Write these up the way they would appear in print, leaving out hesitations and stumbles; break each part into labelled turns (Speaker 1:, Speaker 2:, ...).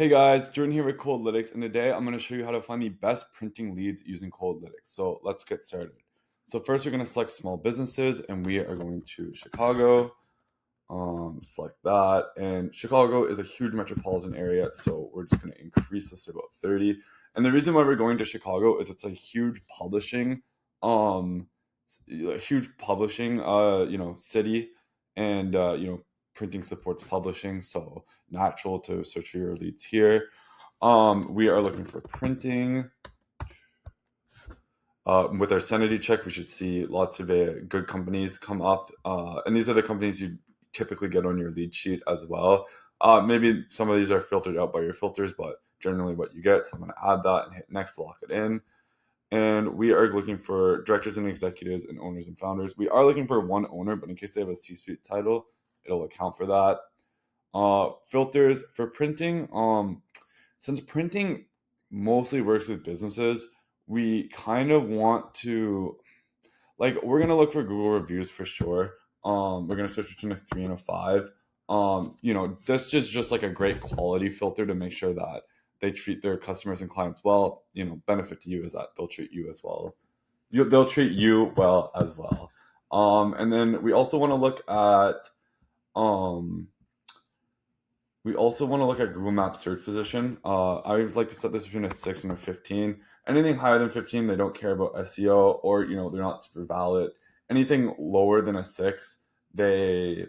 Speaker 1: Hey guys, Jordan here with Coldlytics, and today I'm going to show you how to find the best printing leads using Coldlytics. So let's get started. So first we're going to select small businesses, and we are going to Chicago. Select that, and Chicago is a huge metropolitan area, so we're just going to increase this to about 30. And the reason why we're going to Chicago is it's a huge publishing, um, city, and printing supports publishing, so natural to search for your leads here. We are looking for printing. With our sanity check, we should see lots of good companies come up. And these are the companies you typically get on your lead sheet as well. Maybe some of these are filtered out by your filters, but generally what you get. So I'm going to add that and hit next to lock it in. And we are looking for directors and executives and owners and founders. We are looking for one owner, but in case they have a C-suite title, it'll account for that. Filters for printing. Since printing mostly works with businesses, we kind of want to we're gonna look for Google reviews for sure. We're gonna search between a 3 and a 5. That's just like a great quality filter to make sure that they treat their customers and clients well. Benefit to you is that they'll treat you as well. They'll treat you well as well. And then um, we also want to look at Google Maps search position. I would like to set this between a 6 and a 15. Anything higher than 15, they don't care about SEO, or they're not super valid. Anything lower than a 6, they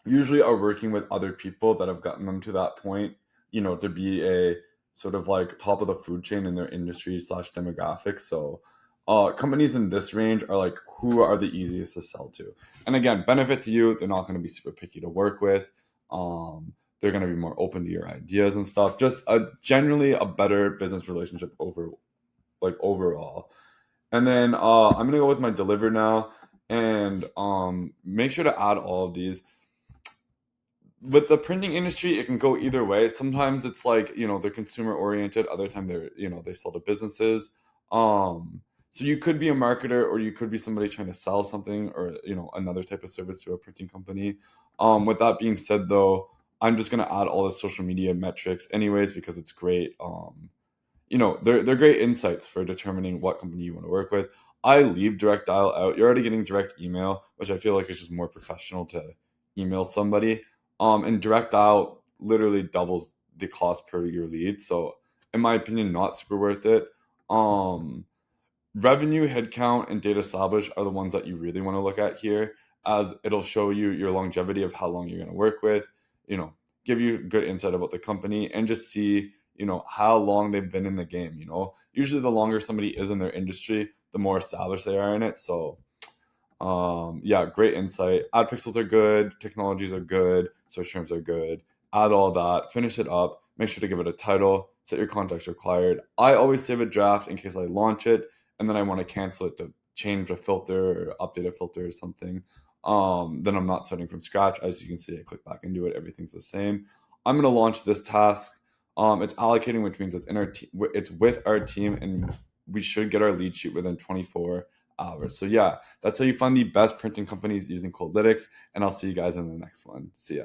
Speaker 1: usually are working with other people that have gotten them to that point, to be a sort of like top of the food chain in their industry slash demographic. So companies in this range are like who are the easiest to sell to. And again, benefit to you, they're not going to be super picky to work with. They're going to be more open to your ideas and stuff. Just generally a better business relationship overall. And then I'm going to go with my deliver now, and make sure to add all of these. With the printing industry, it can go either way. Sometimes it's like, they're consumer oriented. Other time they sell to businesses. So you could be a marketer, or you could be somebody trying to sell something, or another type of service to a printing company. With that being said, though, I'm just gonna add all the social media metrics anyways, because it's great. They're great insights for determining what company you want to work with. I leave direct dial out. You're already getting direct email, which I feel like is just more professional to email somebody. And direct dial literally doubles the cost per your lead. So in my opinion, not super worth it. Um, Revenue, headcount, and data established are the ones that you really want to look at here, as it'll show you your longevity of how long you're going to work with, give you good insight about the company, and just see, how long they've been in the game. Usually the longer somebody is in their industry, the more established they are in it. So yeah, great insight. Ad pixels are good, technologies are good, search terms are good. Add all that, finish it up, make sure to give it a title, set your contacts required. I always save a draft in case I launch it and then I want to cancel it to change a filter or update a filter or something. Then I'm not starting from scratch. As you can see, I click back into it, everything's the same. I'm gonna launch this task. It's allocating, which means it's with our team, and we should get our lead sheet within 24 hours. So yeah, that's how you find the best printing companies using Coldlytics, and I'll see you guys in the next one. See ya.